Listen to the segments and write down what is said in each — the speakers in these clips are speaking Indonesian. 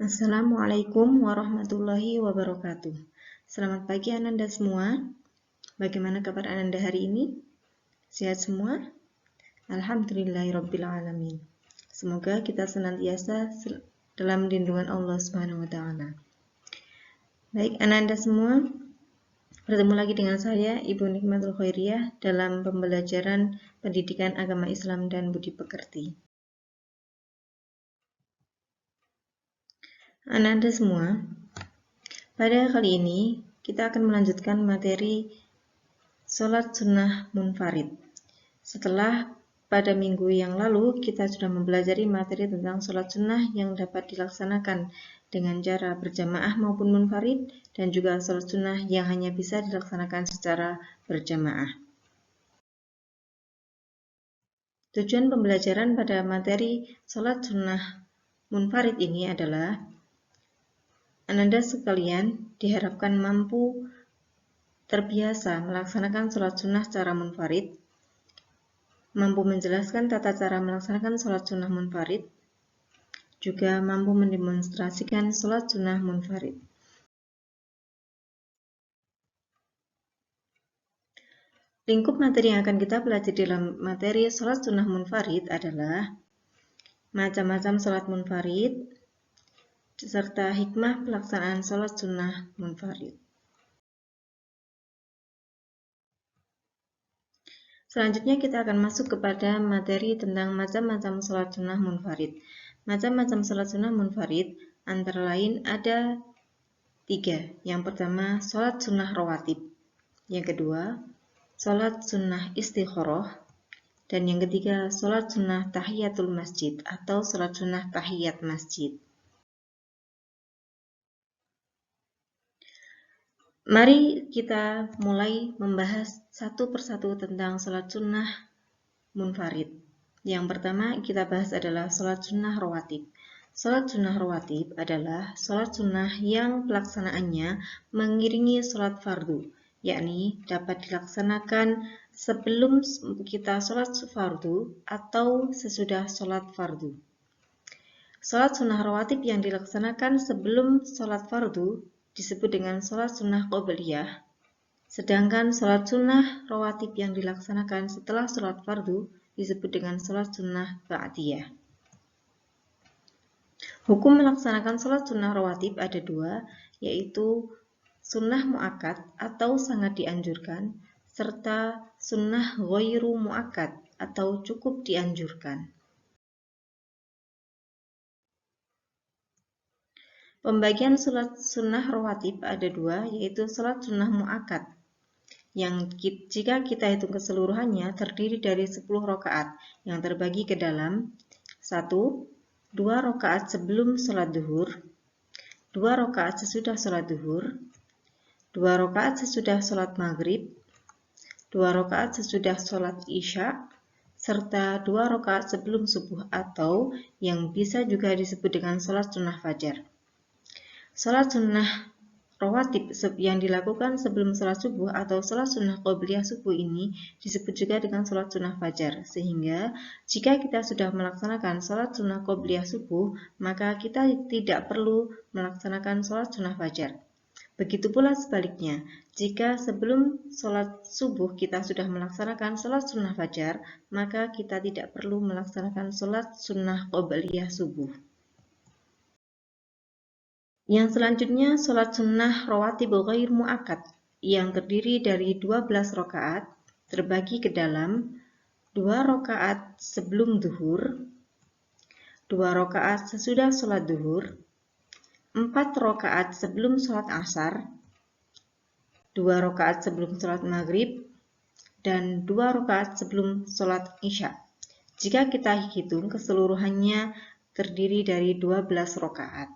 Assalamualaikum warahmatullahi wabarakatuh. Selamat pagi Ananda semua. Bagaimana kabar Ananda hari ini? Sehat semua? Alhamdulillahirrabbilalamin. Semoga kita senantiasa dalam lindungan Allah Subhanahu wa taala. Baik Ananda semua, bertemu lagi dengan saya Ibu Nikmatul Khairiyah dalam pembelajaran Pendidikan Agama Islam dan Budi Pekerti. Ananda semua, pada kali ini kita akan melanjutkan materi Sholat Sunnah Munfarid. Setelah pada minggu yang lalu kita sudah mempelajari materi tentang sholat sunnah yang dapat dilaksanakan dengan cara berjamaah maupun munfarid, dan juga sholat sunnah yang hanya bisa dilaksanakan secara berjamaah. Tujuan pembelajaran pada materi sholat sunnah munfarid ini adalah Ananda sekalian diharapkan mampu terbiasa melaksanakan sholat sunnah secara munfarid, mampu menjelaskan tata cara melaksanakan sholat sunnah munfarid, juga mampu mendemonstrasikan sholat sunnah munfarid. Lingkup materi yang akan kita pelajari dalam materi sholat sunnah munfarid adalah macam-macam sholat munfarid, serta hikmah pelaksanaan sholat sunnah munfarid. Selanjutnya kita akan masuk kepada materi tentang macam-macam sholat sunnah munfarid. Macam-macam sholat sunnah munfarid antara lain ada 3. Yang pertama, sholat sunnah rawatib. Yang kedua, sholat sunnah istikharah. Dan yang ketiga, sholat sunnah tahiyatul masjid atau sholat sunnah tahiyat masjid. Mari kita mulai membahas satu persatu tentang sholat sunnah munfarid. Yang pertama kita bahas adalah sholat sunnah rawatib. Sholat sunnah rawatib adalah sholat sunnah yang pelaksanaannya mengiringi sholat fardu, yakni dapat dilaksanakan sebelum kita sholat fardu atau sesudah sholat fardu. Sholat sunnah rawatib yang dilaksanakan sebelum sholat fardu disebut dengan sholat sunnah qobliyah, sedangkan sholat sunnah rawatib yang dilaksanakan setelah sholat fardu disebut dengan sholat sunnah ba'diyah. Hukum melaksanakan sholat sunnah rawatib ada 2, yaitu sunnah mu'akkad atau sangat dianjurkan, serta sunnah ghairu mu'akkad atau cukup dianjurkan. Pembagian sholat sunnah rawatib ada 2, yaitu sholat sunnah mu'akkad, yang jika kita hitung keseluruhannya terdiri dari 10 rakaat yang terbagi ke dalam 1. 2 rakaat sebelum sholat duhur, 2 rakaat sesudah sholat duhur, 2 rakaat sesudah sholat maghrib, 2 rakaat sesudah sholat isya, serta 2 rakaat sebelum subuh atau yang bisa juga disebut dengan sholat sunnah fajar. Sholat sunnah rawatib yang dilakukan sebelum sholat subuh atau sholat sunnah qobliyah subuh ini disebut juga dengan sholat sunnah fajar, sehingga jika kita sudah melaksanakan sholat sunnah qobliyah subuh, maka kita tidak perlu melaksanakan sholat sunnah fajar. Begitu pula sebaliknya, jika sebelum sholat subuh kita sudah melaksanakan sholat sunnah fajar, maka kita tidak perlu melaksanakan sholat sunnah qobliyah subuh. Yang selanjutnya, sholat sunnah rawatib ghair mu'akkad yang terdiri dari 12 rakaat terbagi ke dalam 2 rakaat sebelum duhur, 2 rakaat sesudah sholat duhur, 4 rakaat sebelum sholat asar, 2 rakaat sebelum sholat maghrib, dan 2 rakaat sebelum sholat isya. Jika kita hitung keseluruhannya terdiri dari 12 rakaat.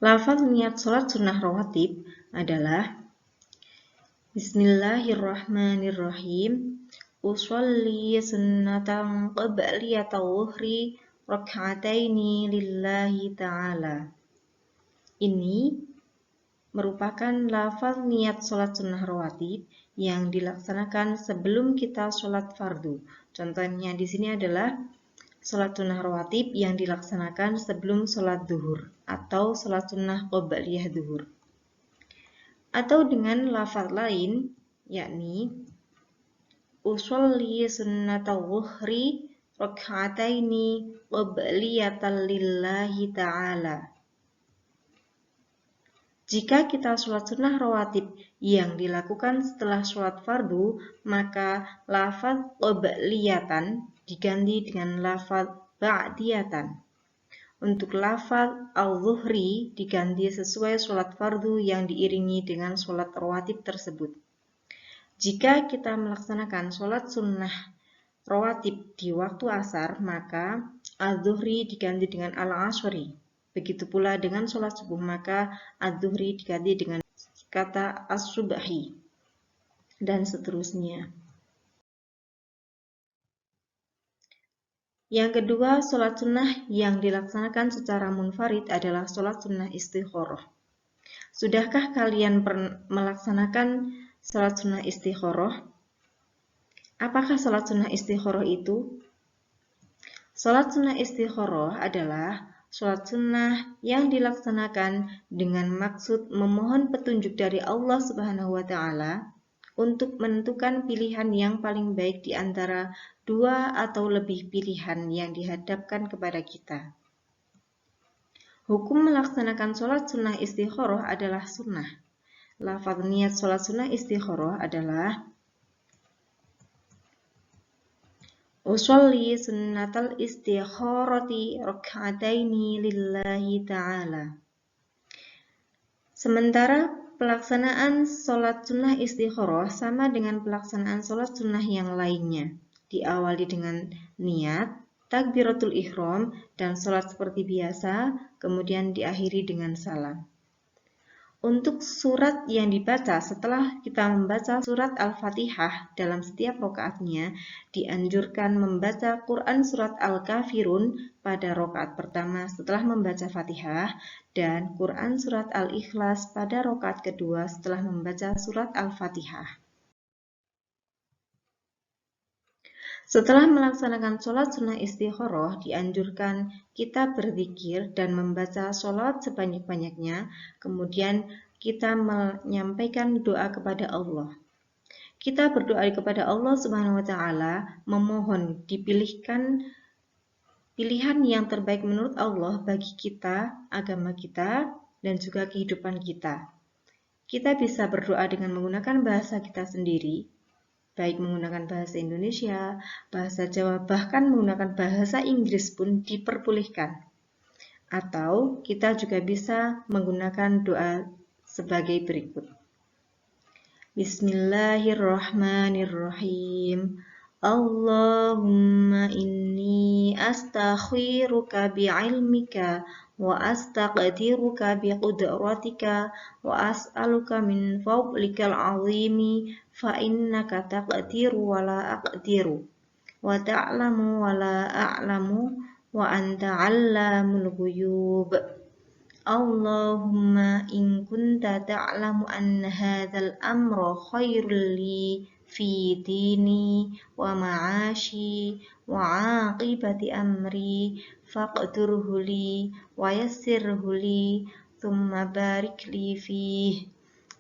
Lafaz niat sholat sunnah rawatib adalah Bismillahirrahmanirrahim, usolli sunnatan qabliyata wuhri rak'ataini lillahi ta'ala. Ini merupakan lafaz niat sholat sunnah rawatib yang dilaksanakan sebelum kita sholat fardu. Contohnya di sini adalah sholat sunnah rawatib yang dilaksanakan sebelum sholat duhur atau sholat sunnah qobliyah duhur. Atau dengan lafaz lain, yakni usolli sunnata wuhri rak'ataini qobliyatan lillahi ta'ala. Jika kita sholat sunnah rawatib yang dilakukan setelah sholat fardu, maka lafaz qobliyatan diganti dengan lafaz ba'diyatan. Untuk lafaz al-zuhri diganti sesuai sholat fardu yang diiringi dengan sholat rawatib tersebut. Jika kita melaksanakan sholat sunnah rawatib di waktu asar, maka al-zuhri diganti dengan al-asri. Begitu pula dengan sholat subuh, maka ad-duhri diganti dengan kata as-subhi, dan seterusnya. Yang kedua, sholat sunnah yang dilaksanakan secara munfarid adalah sholat sunnah istikharah. Sudahkah kalian melaksanakan sholat sunnah istikharah? Apakah sholat sunnah istikharah itu? Sholat sunnah istikharah adalah sholat sunnah yang dilaksanakan dengan maksud memohon petunjuk dari Allah Subhanahu wa Ta'ala untuk menentukan pilihan yang paling baik di antara dua atau lebih pilihan yang dihadapkan kepada kita. Hukum melaksanakan sholat sunnah istikharah adalah sunnah. Lafaz niat sholat sunnah istikharah adalah usolli sunnatal istikharati rak'ataini lillahi ta'ala. Sementara pelaksanaan sholat sunnah istikharah sama dengan pelaksanaan sholat sunnah yang lainnya. Diawali dengan niat, takbiratul ihram, dan sholat seperti biasa, kemudian diakhiri dengan salam. Untuk surat yang dibaca setelah kita membaca surat Al-Fatihah dalam setiap rakaatnya, dianjurkan membaca Quran surat Al-Kafirun pada rakaat pertama setelah membaca Fatihah dan Quran surat Al-Ikhlas pada rakaat kedua setelah membaca surat Al-Fatihah. Setelah melaksanakan sholat sunnah istikharah, dianjurkan kita berzikir dan membaca sholat sebanyak-banyaknya, kemudian kita menyampaikan doa kepada Allah. Kita berdoa kepada Allah Subhanahu wa Ta'ala, memohon dipilihkan pilihan yang terbaik menurut Allah bagi kita, agama kita, dan juga kehidupan kita. Kita bisa berdoa dengan menggunakan bahasa kita sendiri, baik menggunakan bahasa Indonesia, bahasa Jawa, bahkan menggunakan bahasa Inggris pun diperbolehkan. Atau kita juga bisa menggunakan doa sebagai berikut. Bismillahirrahmanirrahim. Allahumma inni astakhiruka bi'ilmika wa astaqdiruka biqudratika wa as'aluka min fadlikal azimi fa innaka taqdiru wa la aqdiru wa ta'lamu wa la a'lamu wa anta 'allamul ghuyub. Allahumma in kunta ta'lamu anna hadzal amra khairul li fi dini wa ma'ashi wa 'aqibati amri faqdurhu li wa yassirhu li thumma barik li fihi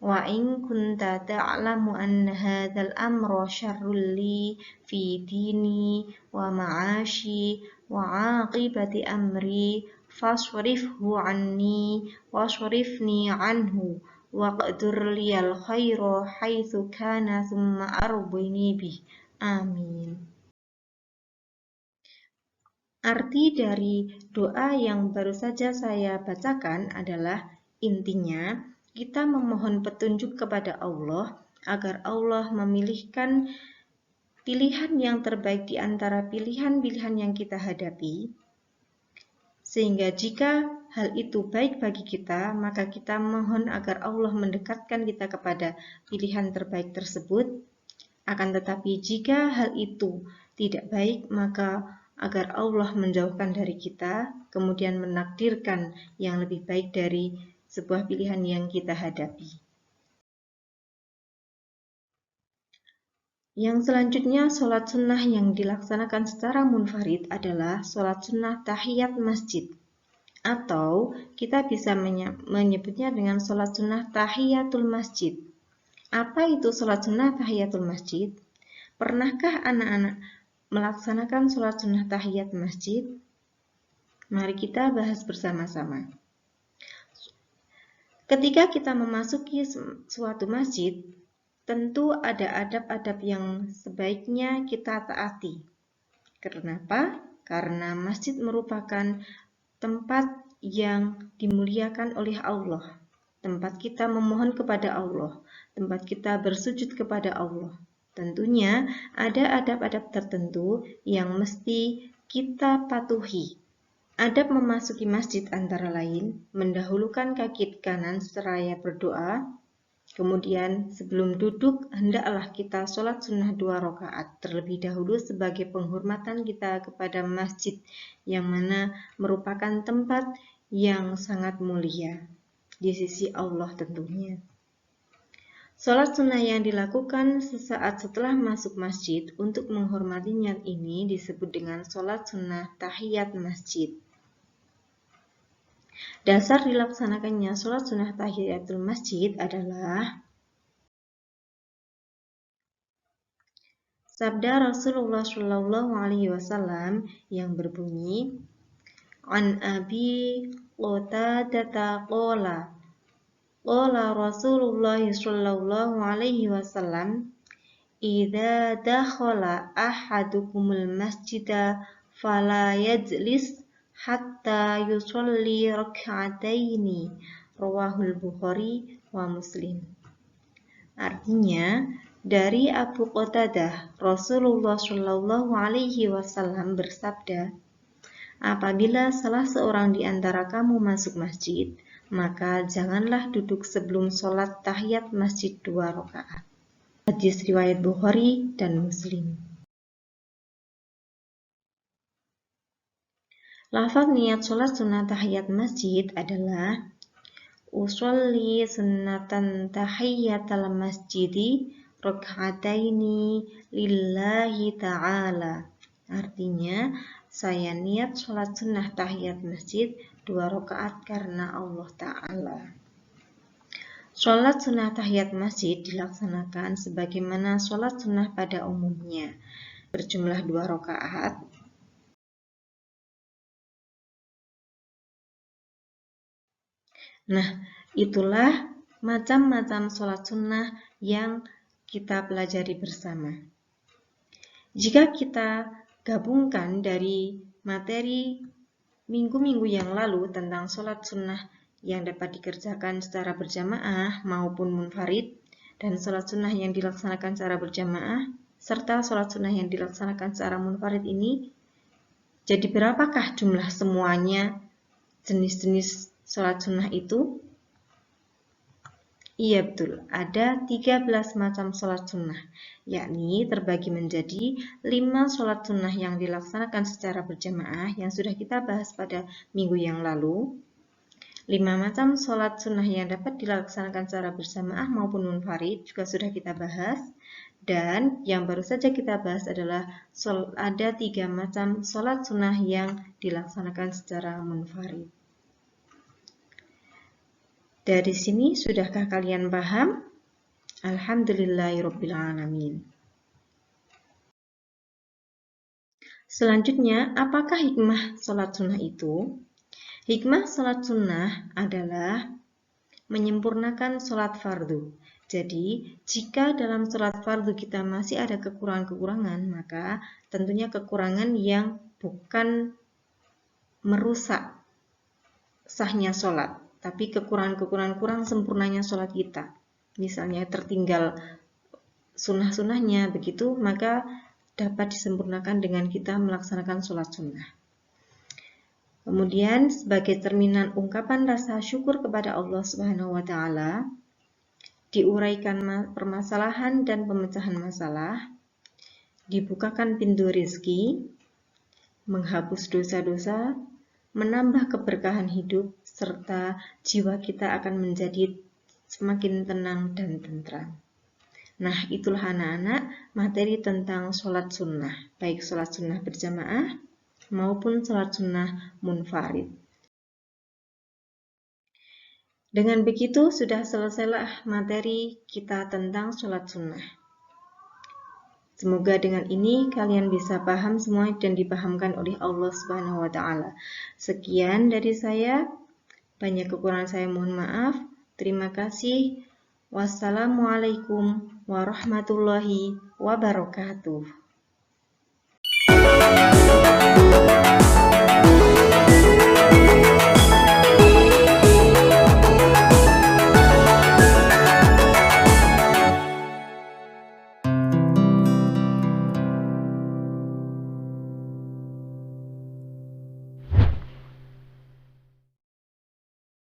wa in kunta ta'lamu anna hadzal amra syarrul li fi dini wa ma'ashi wa 'aqibati amri fasrifhu anni wasrifni anhu waqdur liyal khaira haitsu kana thumma arbini bih. Amin. Arti dari doa yang baru saja saya bacakan adalah intinya kita memohon petunjuk kepada Allah agar Allah memilihkan pilihan yang terbaik di antara pilihan-pilihan yang kita hadapi. Sehingga jika hal itu baik bagi kita, maka kita mohon agar Allah mendekatkan kita kepada pilihan terbaik tersebut. Akan tetapi jika hal itu tidak baik, maka agar Allah menjauhkan dari kita, kemudian menakdirkan yang lebih baik dari sebuah pilihan yang kita hadapi. Yang selanjutnya, sholat sunnah yang dilaksanakan secara munfarid adalah sholat sunnah tahiyat masjid. Atau kita bisa menyebutnya dengan sholat sunnah tahiyatul masjid. Apa itu sholat sunnah tahiyatul masjid? Pernahkah anak-anak melaksanakan sholat sunnah tahiyat masjid? Mari kita bahas bersama-sama. Ketika kita memasuki suatu masjid, tentu ada adab-adab yang sebaiknya kita taati. Kenapa? Karena masjid merupakan tempat yang dimuliakan oleh Allah, tempat kita memohon kepada Allah, tempat kita bersujud kepada Allah. Tentunya ada adab-adab tertentu yang mesti kita patuhi. Adab memasuki masjid antara lain mendahulukan kaki kanan seraya berdoa. Kemudian sebelum duduk, hendaklah kita sholat sunnah 2 rakaat terlebih dahulu sebagai penghormatan kita kepada masjid yang mana merupakan tempat yang sangat mulia di sisi Allah tentunya. Sholat sunnah yang dilakukan sesaat setelah masuk masjid untuk menghormatinya ini disebut dengan sholat sunnah tahiyat masjid. Dasar dilaksanakannya sholat sunnah tahiyatul masjid adalah sabda Rasulullah Shallallahu Alaihi Wasallam yang berbunyi, An Abi Qatadah qala Rasulullah Shallallahu Alaihi Wasallam, idza dakhala ahadukumul masjida fala yajlis hatta yusalli rak'ataini, rawahul Bukhari wa Muslim. Artinya, dari Abu Qatadah, Rasulullah Shallallahu Alaihi Wasallam bersabda, apabila salah seorang di antara kamu masuk masjid, maka janganlah duduk sebelum sholat tahiyat masjid 2 rakaat. Hadis riwayat Bukhari dan Muslim. Lafaz niat sholat sunnah tahiyat masjid adalah usolli sunnatan tahiyatal masjidi rak'ataini lillahi ta'ala. Artinya, saya niat sholat sunnah tahiyat masjid 2 rakaat karena Allah Ta'ala. Sholat sunnah tahiyat masjid dilaksanakan sebagaimana sholat sunnah pada umumnya, berjumlah 2 rakaat. Nah, itulah macam-macam sholat sunnah yang kita pelajari bersama. Jika kita gabungkan dari materi minggu-minggu yang lalu tentang sholat sunnah yang dapat dikerjakan secara berjamaah maupun munfarid, dan sholat sunnah yang dilaksanakan secara berjamaah, serta sholat sunnah yang dilaksanakan secara munfarid ini, jadi berapakah jumlah semuanya jenis-jenis sholat sunnah itu? Iya betul, ada 13 macam sholat sunnah, yakni terbagi menjadi 5 sholat sunnah yang dilaksanakan secara berjamaah yang sudah kita bahas pada minggu yang lalu, 5 macam sholat sunnah yang dapat dilaksanakan secara berjamaah maupun munfarid juga sudah kita bahas, dan yang baru saja kita bahas adalah ada 3 macam sholat sunnah yang dilaksanakan secara munfarid. Dari sini sudahkah kalian paham? Alhamdulillahirrabbilalamin. Selanjutnya, apakah hikmah sholat sunnah itu? Hikmah sholat sunnah adalah menyempurnakan sholat fardu. Jadi, jika dalam sholat fardu kita masih ada kekurangan-kekurangan, maka tentunya kekurangan yang bukan merusak sahnya sholat, tapi kekurangan-kekurangan kurang sempurnanya sholat kita. Misalnya tertinggal sunnah-sunnahnya begitu, maka dapat disempurnakan dengan kita melaksanakan sholat sunnah. Kemudian sebagai cerminan ungkapan rasa syukur kepada Allah Subhanahu wa Ta'ala, diuraikan permasalahan dan pemecahan masalah, dibukakan pintu rizki, menghapus dosa-dosa, menambah keberkahan hidup, serta jiwa kita akan menjadi semakin tenang dan tentram. Nah, itulah anak-anak materi tentang sholat sunnah, baik sholat sunnah berjamaah maupun sholat sunnah munfarid. Dengan begitu sudah selesailah materi kita tentang sholat sunnah. Semoga dengan ini kalian bisa paham semua dan dipahamkan oleh Allah Subhanahu wa Ta'ala. Sekian dari saya, banyak kekurangan saya mohon maaf. Terima kasih. Wassalamualaikum warahmatullahi wabarakatuh.